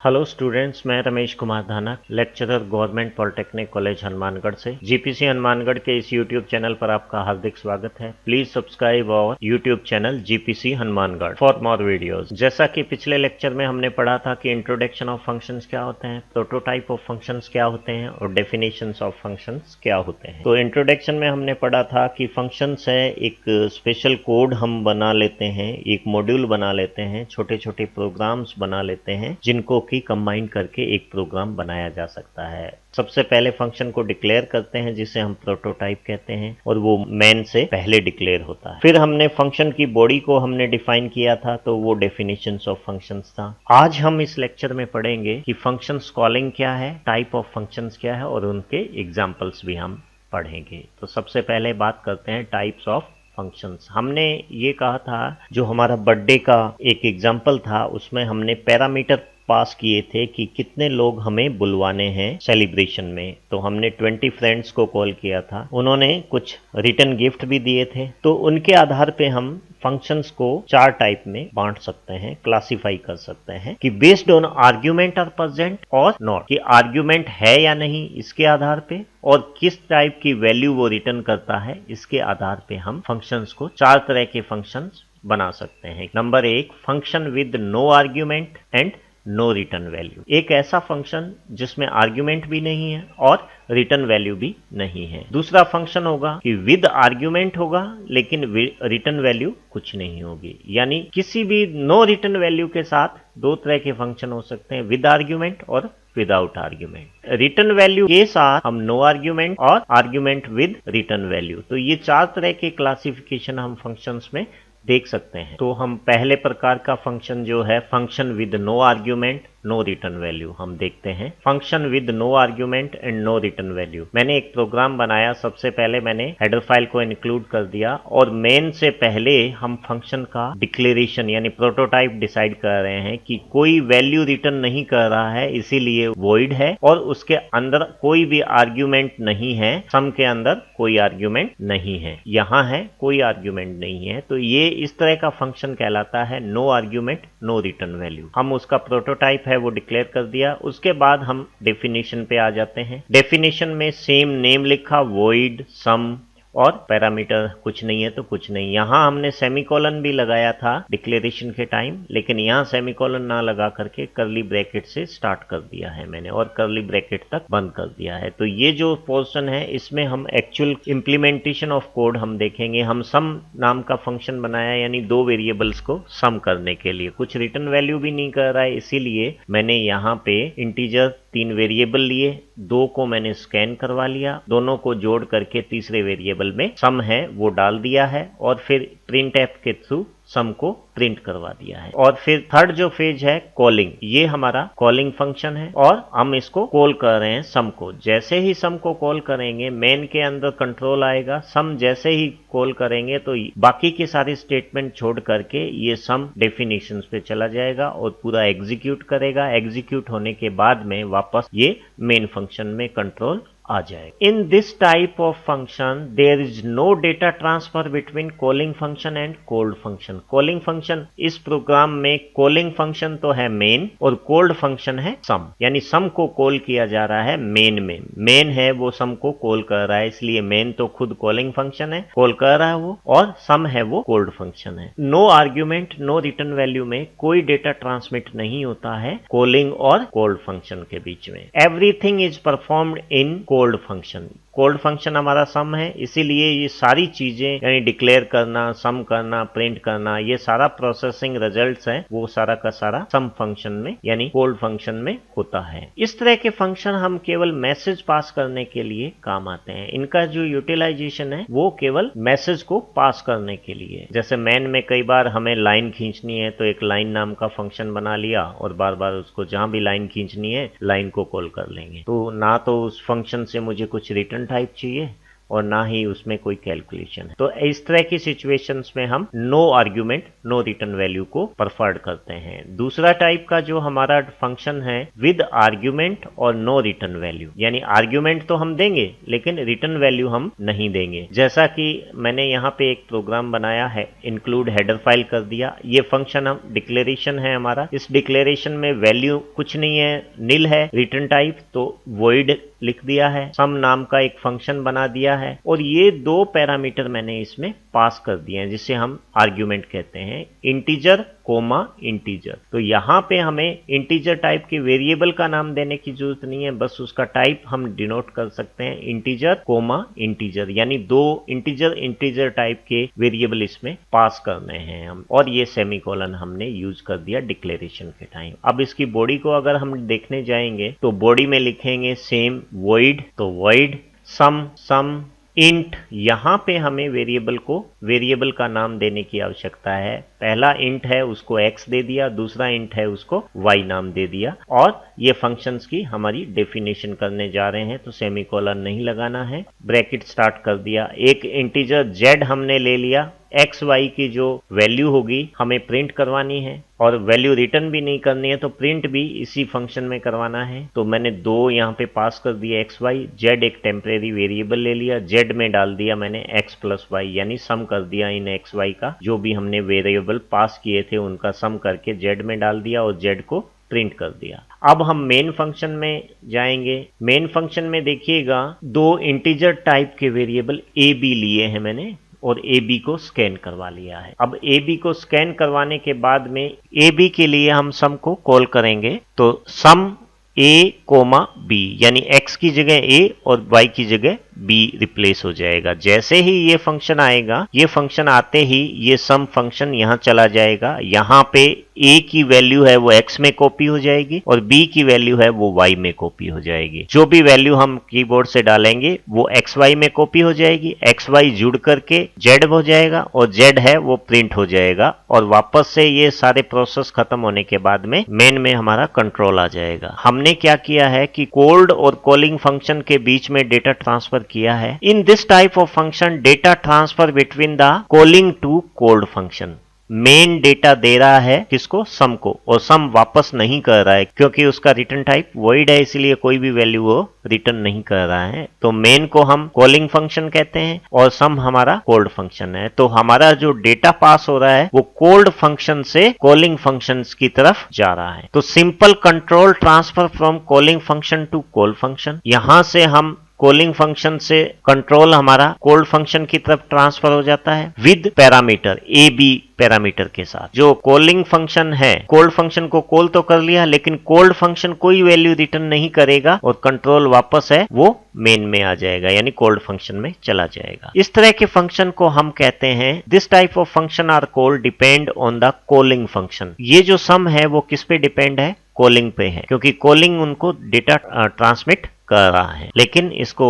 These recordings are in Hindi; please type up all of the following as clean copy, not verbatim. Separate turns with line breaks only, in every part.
हेलो स्टूडेंट्स, मैं रमेश कुमार धाना, lecturer government polytechnic college Hanumangarh से। जीपीसी हनुमानगढ़ के इस यूट्यूब चैनल पर आपका हार्दिक स्वागत है। Please subscribe our YouTube channel GPC Hanumangarh for more videos. जैसा कि पिछले लेक्चर में हमने पढ़ा था कि इंट्रोडक्शन ऑफ फंक्शंस क्या होते हैं, प्रोटोटाइप ऑफ फंक्शंस क्या होते हैं और डेफिनेशंस ऑफ फंक्शंस क्या होते हैं। तो इंट्रोडक्शन में हमने पढ़ा था कि फंक्शंस है एक स्पेशल कोड हम बना लेते हैं, एक मॉड्यूल बना लेते हैं, छोटे छोटे प्रोग्राम्स बना लेते हैं जिनको की कंबाइन करके एक प्रोग्राम बनाया जा सकता है। सबसे पहले फंक्शन को डिक्लेयर करते हैं जिसे हम प्रोटोटाइप कहते हैं और वो मेन से पहले डिक्लेयर होता है। फिर हमने फंक्शन की बॉडी को हमने डिफाइन किया था, तो वो डेफिनेशंस ऑफ फंक्शंस था। आज हम इस लेक्चर में पढ़ेंगे कि फंक्शंस कॉलिंग क्या है, टाइप ऑफ फंक्शंस क्या है और उनके एग्जांपल्स भी हम पढ़ेंगे। तो सबसे पहले बात करते हैं टाइप्स ऑफ फंक्शंस। हमने ये कहा था, जो हमारा बर्थडे का एक एग्जाम्पल था उसमें हमने पैरामीटर पास किए थे कि कितने लोग हमें बुलवाने हैं सेलिब्रेशन में। तो हमने 20 फ्रेंड्स को कॉल किया था, उन्होंने कुछ रिटर्न गिफ्ट भी दिए थे। तो उनके आधार पे हम फंक्शंस को चार टाइप में बांट सकते हैं, क्लासिफाई कर सकते हैं कि based on argument are present और नॉट, कि आर्ग्यूमेंट है या नहीं इसके आधार पे और किस टाइप की वैल्यू वो रिटर्न करता है इसके आधार पे हम फंक्शंस को चार तरह के फंक्शंस बना सकते हैं। Number 1, function with no argument and no return value. एक ऐसा फंक्शन जिसमें आर्ग्यूमेंट भी नहीं है और रिटर्न वैल्यू भी नहीं है। दूसरा फंक्शन होगा कि विद आर्ग्यूमेंट होगा लेकिन रिटर्न वैल्यू कुछ नहीं होगी, यानी किसी भी नो रिटर्न वैल्यू के साथ दो तरह के फंक्शन हो सकते हैं, विद आर्ग्यूमेंट और विदाउट आर्ग्यूमेंट। रिटर्न वैल्यू के साथ हम नो आर्ग्यूमेंट और आर्ग्यूमेंट विद रिटर्न वैल्यू। तो ये चार तरह के क्लासिफिकेशन हम फंक्शंस में देख सकते हैं। तो हम पहले प्रकार का फंक्शन जो है function with no argument no return value हम देखते हैं। Function with no argument and no return value. मैंने एक प्रोग्राम बनाया, सबसे पहले मैंने हेडर फाइल को इंक्लूड कर दिया और मेन से पहले हम फंक्शन का डिक्लेरेशन यानी प्रोटोटाइप डिसाइड कर रहे हैं कि कोई वैल्यू रिटर्न नहीं कर रहा है, इसीलिए वॉइड है और उसके अंदर कोई भी आर्ग्यूमेंट नहीं है। सम के अंदर कोई आर्ग्यूमेंट नहीं है, यहाँ है कोई आर्ग्यूमेंट नहीं है। तो ये इस तरह का फंक्शन कहलाता है no argument no return value. हम उसका प्रोटोटाइप है वो डिक्लेयर कर दिया। उसके बाद हम डेफिनेशन पे आ जाते हैं। डेफिनेशन में सेम नेम लिखा, वॉइड, सम और पैरामीटर कुछ नहीं है तो कुछ नहीं। यहाँ हमने सेमीकोलन भी लगाया था डिक्लेरेशन के टाइम, लेकिन यहाँ सेमीकोलन ना लगा करके कर्ली ब्रैकेट से स्टार्ट कर दिया है मैंने और कर्ली ब्रैकेट तक बंद कर दिया है। तो ये जो पोर्शन है इसमें हम एक्चुअल इम्प्लीमेंटेशन ऑफ कोड हम देखेंगे। हम सम नाम का फंक्शन बनाया, यानी दो वेरिएबल्स को सम करने के लिए। कुछ रिटर्न वैल्यू भी नहीं कर रहा है, इसीलिए मैंने यहाँ पे इंटीजर 3 वेरिएबल लिए, 2 को मैंने स्कैन करवा लिया, दोनों को जोड़ करके तीसरे वेरिएबल में सम है वो डाल दिया है और फिर प्रिंटफ के थ्रू सम को प्रिंट करवा दिया है। और फिर थर्ड जो फेज है कॉलिंग, ये हमारा कॉलिंग फंक्शन है और हम इसको कॉल कर रहे हैं सम को। जैसे ही सम को कॉल करेंगे मेन के अंदर कंट्रोल आएगा, सम जैसे ही कॉल करेंगे तो बाकी के सारे स्टेटमेंट छोड़ करके ये सम डेफिनेशंस पे चला जाएगा और पूरा एग्जीक्यूट करेगा। एग्जीक्यूट होने के बाद में वापस ये मेन फंक्शन में कंट्रोल आ जाएगा। In this type of function there is no data transfer between calling function and called function. Calling function, इस प्रोग्राम में कॉलिंग फंक्शन तो है मेन और कॉल्ड फंक्शन है सम, यानी सम को कॉल किया जा रहा है मेन में। मेन है वो सम को कॉल कर रहा है, इसलिए मेन तो खुद कॉलिंग फंक्शन है, कॉल कर रहा है वो, और सम है वो कॉल्ड फंक्शन है। No argument no return value में कोई डेटा ट्रांसमिट नहीं होता है कॉलिंग और कॉल्ड फंक्शन के बीच में। Everything is performed in cold function. Cold function हमारा सम है, इसीलिए ये सारी चीजें यानी डिक्लेयर करना, सम करना, प्रिंट करना, ये सारा प्रोसेसिंग रिजल्ट्स हैं वो सारा का सारा सम फंक्शन में यानी कोल्ड फंक्शन में होता है। इस तरह के फंक्शन हम केवल मैसेज पास करने के लिए काम आते हैं। इनका जो यूटिलाइजेशन है वो केवल मैसेज को पास करने के लिए। जैसे मैन में कई बार हमें लाइन खींचनी है तो एक लाइन नाम का फंक्शन बना लिया और बार बार उसको जहां भी लाइन खींचनी है लाइन को कॉल कर लेंगे। तो ना तो उस फंक्शन से मुझे कुछ रिटर्न टाइप चाहिए, और ना ही उसमें कोई कैलकुलेशन है। तो इस तरह की सिचुएशंस में हम no argument no return value को प्रेफर्ड करते हैं। दूसरा टाइप का जो हमारा फंक्शन है विद आर्ग्यूमेंट और नो रिटर्न वैल्यू, यानी आर्ग्यूमेंट तो हम देंगे लेकिन रिटर्न वैल्यू हम नहीं देंगे। जैसा कि मैंने यहाँ पे एक प्रोग्राम बनाया है, इंक्लूड हेडर फाइल कर दिया। ये फंक्शन हम डिक्लेरेशन है हमारा, इस डिक्लेरेशन में वैल्यू कुछ नहीं है, निल है रिटर्न टाइप, तो वॉइड लिख दिया है, सम नाम का एक फंक्शन बना दिया है और ये दो पैरामीटर मैंने इसमें पास कर दिए हैं जिसे हम आर्ग्यूमेंट कहते हैं, इंटीजर कोमा इंटीजर। तो यहाँ पे हमें इंटीजर टाइप के वेरिएबल का नाम देने की जरूरत नहीं है, बस उसका टाइप हम डिनोट कर सकते हैं इंटीजर कोमा इंटीजर, यानी दो इंटीजर टाइप के वेरिएबल इसमें पास करने हैं हम, और ये सेमीकोलन हमने यूज कर दिया डिक्लेरेशन के टाइम। अब इसकी बॉडी को अगर हम देखने जाएंगे तो बॉडी में लिखेंगे सेम void, तो void सम इंट, यहां पे हमें वेरिएबल का नाम देने की आवश्यकता है। पहला इंट है उसको x दे दिया, दूसरा इंट है उसको y नाम दे दिया, और ये फंक्शंस की हमारी डेफिनेशन करने जा रहे हैं तो सेमीकोलन नहीं लगाना है, ब्रैकेट स्टार्ट कर दिया। एक इंटीजर z हमने ले लिया, एक्स वाई की जो वैल्यू होगी हमें प्रिंट करवानी है और वैल्यू रिटर्न भी नहीं करनी है, तो प्रिंट भी इसी फंक्शन में करवाना है। तो मैंने दो यहाँ पे पास कर दिया एक्स वाई, जेड एक टेम्परेरी वेरिएबल ले लिया, जेड में डाल दिया मैंने एक्स प्लस वाई, यानी सम कर दिया इन एक्स वाई का, जो भी हमने वेरिएबल पास किए थे उनका सम करके जेड में डाल दिया और जेड को प्रिंट कर दिया। अब हम मेन फंक्शन में जाएंगे। मेन फंक्शन में देखिएगा दो इंटीजर टाइप के वेरिएबल ए बी लिए हैं मैंने और ए बी को स्कैन करवा लिया है। अब ए बी को स्कैन करवाने के बाद में ए बी के लिए हम सम को कॉल करेंगे, तो सम ए कोमा बी, यानी x की जगह a और y की जगह b रिप्लेस हो जाएगा। जैसे ही ये फंक्शन आएगा, ये फंक्शन आते ही ये सम फंक्शन यहाँ चला जाएगा, यहाँ पे a की वैल्यू है वो x में कॉपी हो जाएगी और b की वैल्यू है वो y में कॉपी हो जाएगी। जो भी वैल्यू हम कीबोर्ड से डालेंगे वो xy में कॉपी हो जाएगी, xy जुड़ करके z हो जाएगा और z है वो प्रिंट हो जाएगा, और वापस से ये सारे प्रोसेस खत्म होने के बाद में मेन में हमारा कंट्रोल आ जाएगा। हमने क्या किया है कि कोल्ड और कॉलिंग फंक्शन के बीच में डेटा ट्रांसफर किया है। In this type of function data transfer between the calling to called function. Main data दे रहा है किसको, सम को, और सम वापस नहीं कर रहा है क्योंकि उसका रिटर्न टाइप वॉइड है, इसलिए कोई भी वैल्यू वो रिटर्न नहीं कर रहा है। तो मेन को हम कॉलिंग फंक्शन कहते हैं और सम हमारा कोल्ड फंक्शन है। तो हमारा जो डेटा पास हो रहा है वो कोल्ड फंक्शन से कॉलिंग फंक्शन की तरफ जा रहा है। तो simple control transfer from calling function to called function, यहां से हम कॉलिंग फंक्शन से कंट्रोल हमारा कोल्ड फंक्शन की तरफ ट्रांसफर हो जाता है with parameter A B parameter के साथ। जो कॉलिंग फंक्शन है, कोल्ड फंक्शन को कॉल तो कर लिया लेकिन कोल्ड फंक्शन कोई वैल्यू रिटर्न नहीं करेगा और कंट्रोल वापस है वो मेन में आ जाएगा, यानी कोल्ड फंक्शन में चला जाएगा। इस तरह के फंक्शन को हम कहते हैं, this type of function are called depend on the calling function. ये जो सम है वो किस पे डिपेंड है, कॉलिंग पे है, क्योंकि कॉलिंग उनको डेटा ट्रांसमिट कर रहा है लेकिन इसको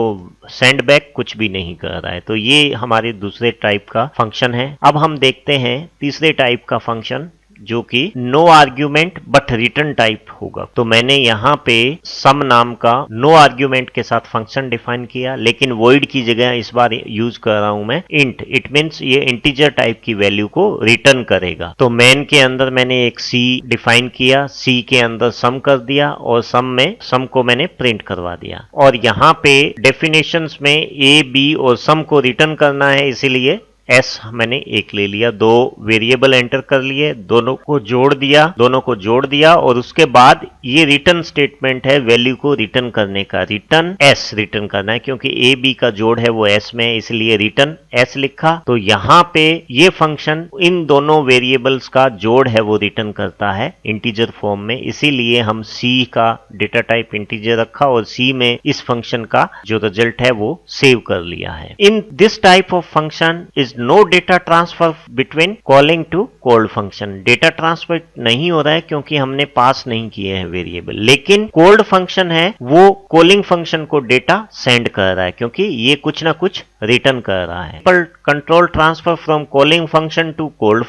सेंड बैक कुछ भी नहीं कर रहा है। तो ये हमारे दूसरे टाइप का फंक्शन है। अब हम देखते हैं तीसरे टाइप का फंक्शन जो कि no argument but return type होगा। तो मैंने यहाँ पे सम नाम का नो आर्ग्यूमेंट के साथ फंक्शन डिफाइन किया, लेकिन वॉइड की जगह इस बार यूज कर रहा हूं मैं इंट। इट मींस ये इंटीजर टाइप की वैल्यू को रिटर्न करेगा। तो मेन के अंदर मैंने एक सी डिफाइन किया, सी के अंदर सम कर दिया और सम को मैंने प्रिंट करवा दिया। और यहाँ पे डेफिनेशंस में ए बी और सम को रिटर्न करना है, इसीलिए एस मैंने एक ले लिया, दो वेरिएबल एंटर कर लिए, दोनों को जोड़ दिया और उसके बाद ये रिटर्न स्टेटमेंट है वैल्यू को रिटर्न करने का। रिटर्न एस रिटर्न करना है क्योंकि ए बी का जोड़ है वो एस में, इसलिए रिटर्न एस लिखा। तो यहाँ पे ये फंक्शन इन दोनों वेरिएबल्स का जोड़ है वो रिटर्न करता है इंटीजर फॉर्म में, इसीलिए हम सी का डेटा टाइप इंटीजर रखा और सी में इस फंक्शन का जो रिजल्ट है वो सेव कर लिया है। In this type of function is no data transfer between calling to called function. Data transfer नहीं हो रहा है क्योंकि हमने पास नहीं किए हैं वेरिएबल, लेकिन कोल्ड फंक्शन है वो कॉलिंग फंक्शन को डेटा सेंड कर रहा है क्योंकि ये कुछ ना कुछ रिटर्न कर रहा है। पर control transfer from calling function to called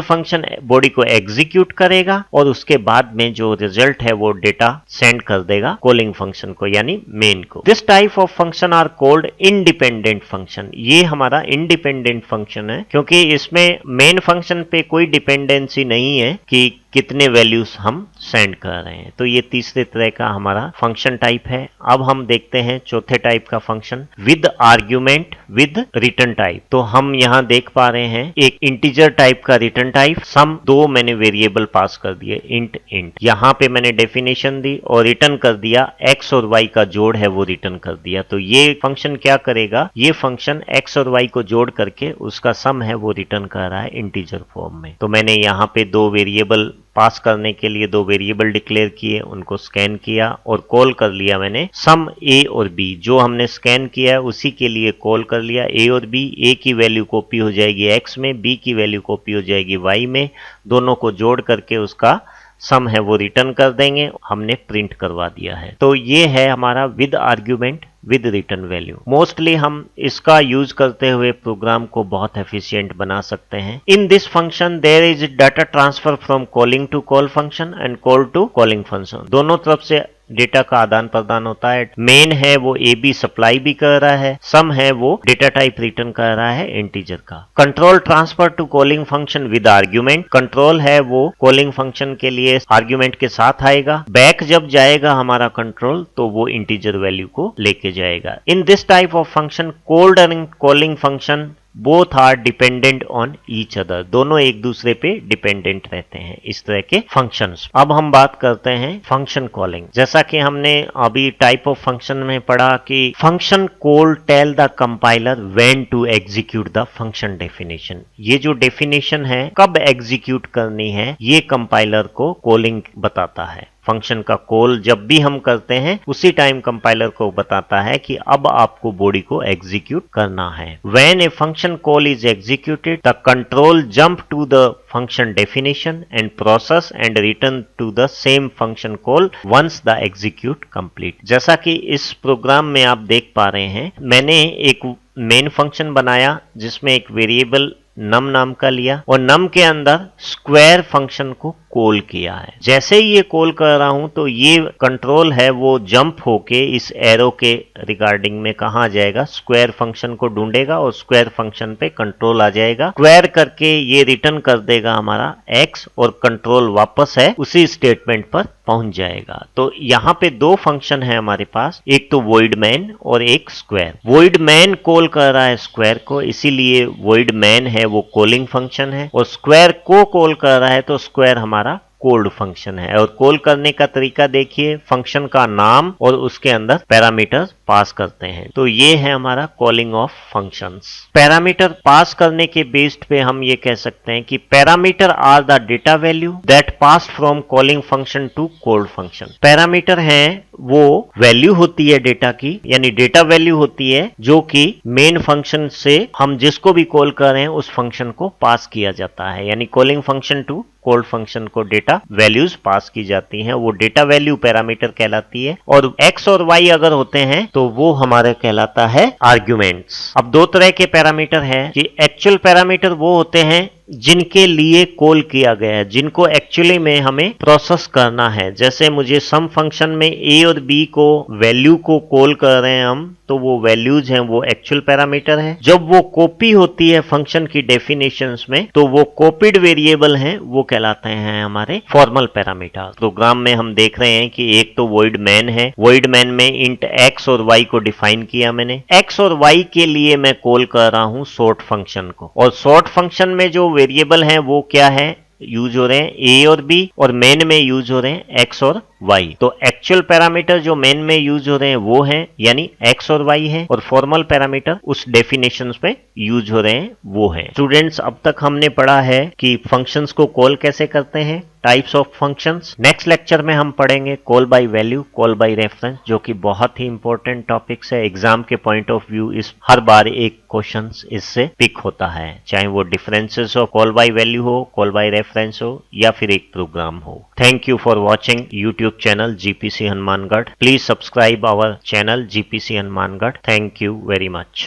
function body को एग्जीक्यूट करेगा और उसके बाद में जो रिजल्ट है वो डेटा सेंड कर देगा कॉलिंग फंक्शन को यानी मेन को। This type of function are called independent function. ये हमारा इंडिपेंडेंट फंक्शन है क्योंकि इसमें मेन फंक्शन पे कोई डिपेंडेंसी नहीं है कि कितने वैल्यूज हम सेंड कर रहे हैं। तो ये तीसरे तरह का हमारा फंक्शन टाइप है। अब हम देखते हैं चौथे टाइप का function with argument with return type. तो हम यहाँ देख पा रहे हैं एक इंटीजर टाइप का रिटर्न टाइप, सम दो मैंने वेरिएबल पास कर दिए इंट। यहाँ पे मैंने डेफिनेशन दी और रिटर्न कर दिया एक्स और वाई का जोड़ है वो रिटर्न कर दिया। तो ये फंक्शन क्या करेगा, ये फंक्शन एक्स और वाई को जोड़ करके उसका सम है वो रिटर्न कर रहा है इंटीजर फॉर्म में। तो मैंने यहाँ पे दो वेरिएबल पास करने के लिए दो वेरिएबल डिक्लेयर किए, उनको स्कैन किया और कॉल कर लिया मैंने सम ए और बी। जो हमने स्कैन किया है उसी के लिए कॉल कर लिया ए और बी। ए की वैल्यू कॉपी हो जाएगी एक्स में, बी की वैल्यू कॉपी हो जाएगी वाई में। दोनों को जोड़ करके उसका सम है वो रिटर्न कर देंगे, हमने प्रिंट करवा दिया है। तो ये है हमारा with argument with return value. Mostly हम इसका यूज करते हुए प्रोग्राम को बहुत एफिशिएंट बना सकते हैं। In this function there is data transfer from calling to call function and call to calling function. दोनों तरफ से डेटा का आदान प्रदान होता है। मेन है वो ए बी सप्लाई भी कर रहा है, सम है वो डेटा टाइप रिटर्न कर रहा है इंटीजर का। Control transfer to calling function with argument. Control है वो कॉलिंग फंक्शन के लिए आर्ग्यूमेंट के साथ आएगा। बैक जब जाएगा हमारा कंट्रोल तो वो इंटीजर वैल्यू को लेके जाएगा। In this type of function called and calling function both are dependent on each other. दोनों एक दूसरे पे डिपेंडेंट रहते हैं इस तरह के फंक्शंस। अब हम बात करते हैं फंक्शन कॉलिंग। जैसा कि हमने अभी टाइप ऑफ फंक्शन में पढ़ा कि function call tell the compiler when to execute the function definition. ये जो डेफिनेशन है कब एग्जीक्यूट करनी है ये कंपाइलर को कॉलिंग बताता है। फंक्शन का कॉल जब भी हम करते हैं उसी टाइम कंपाइलर को बताता है कि अब आपको बॉडी को एग्जीक्यूट करना है। When a function call is executed, the control jump to the function definition and process and return to the same function call once the execute complete। जैसा कि इस प्रोग्राम में आप देख पा रहे हैं, मैंने एक मेन फंक्शन बनाया जिसमें एक वेरिएबल नम नाम का लिया और नम के अंदर स्क्वायर फंक्शन को कॉल किया है। जैसे ही ये कॉल कर रहा हूं तो ये कंट्रोल है वो जंप होके इस एरो के रिगार्डिंग में कहाँ जाएगा, स्क्वायर फंक्शन को ढूंढेगा और स्क्वायर फंक्शन पे कंट्रोल आ जाएगा। स्क्वायर करके ये रिटर्न कर देगा हमारा एक्स और कंट्रोल वापस है उसी स्टेटमेंट पर पहुंच जाएगा। तो यहाँ पे दो फंक्शन है हमारे पास, एक तो वॉइड मैन और एक स्क्वायर। वॉइड मैन कॉल कर रहा है स्क्वायर को, इसीलिए वॉइड मैन है वो कॉलिंग फंक्शन है और स्क्वायर को कॉल कर रहा है तो स्क्वायर हमारा कॉल्ड फंक्शन है। और कॉल करने का तरीका देखिए, फंक्शन का नाम और उसके अंदर पैरामीटर पास करते हैं। तो ये है हमारा calling of functions. Parameter pass करने के बेस्ड पे हम ये कह सकते हैं कि parameter are the data value that pass from calling function to called function. Parameter है वो वैल्यू होती है डेटा की, यानी डेटा वैल्यू होती है जो कि मेन फंक्शन से हम जिसको भी कॉल कर रहे हैं उस फंक्शन को पास किया जाता है। यानी calling function to called function को डेटा वैल्यूज पास की जाती हैं, वो डेटा वैल्यू पैरामीटर कहलाती है। और एक्स और वाई अगर होते हैं तो वो हमारे कहलाता है आर्ग्यूमेंट्स। अब दो तरह के पैरामीटर हैं कि एक्चुअल पैरामीटर वो होते हैं जिनके लिए कॉल किया गया है, जिनको एक्चुअली में हमें प्रोसेस करना है। जैसे मुझे सम फंक्शन में ए और बी को वैल्यू को कॉल कर रहे हैं हम, तो वो वैल्यूज हैं वो एक्चुअल पैरामीटर है। जब वो कॉपी होती है फंक्शन की डेफिनेशंस में तो वो कॉपीड वेरिएबल हैं, वो कहलाते हैं हमारे फॉर्मल पैरामीटर। प्रोग्राम में हम देख रहे हैं कि एक तो वॉइड मैन है, वॉइड मैन में इंट एक्स और वाई को डिफाइन किया मैंने। एक्स और वाई के लिए मैं कॉल कर रहा हूं सॉर्ट फंक्शन को, और सॉर्ट फंक्शन में जो वेरिएबल हैं वो क्या है, यूज हो रहे हैं ए और बी, और मेन में यूज हो रहे हैं एक्स और वाई। तो एक्चुअल पैरामीटर जो मेन में यूज हो रहे हैं वो हैं यानी एक्स और वाई है, और फॉर्मल पैरामीटर उस डेफिनेशंस पे यूज हो रहे हैं वो हैं। स्टूडेंट्स, अब तक हमने पढ़ा है कि फंक्शंस को कॉल कैसे करते हैं, types of functions. Next lecture में हम पढ़ेंगे call by value, call by reference, जो कि बहुत ही इंपॉर्टेंट टॉपिक्स है। एग्जाम के पॉइंट ऑफ व्यू इस हर बार एक क्वेश्चन इससे पिक होता है, चाहे वो differences of call by value हो, कॉल बाय रेफरेंस हो, या फिर एक प्रोग्राम हो। Thank you for watching YouTube channel GPC Hanumangarh. Please subscribe our channel GPC Hanumangarh. Thank you very much.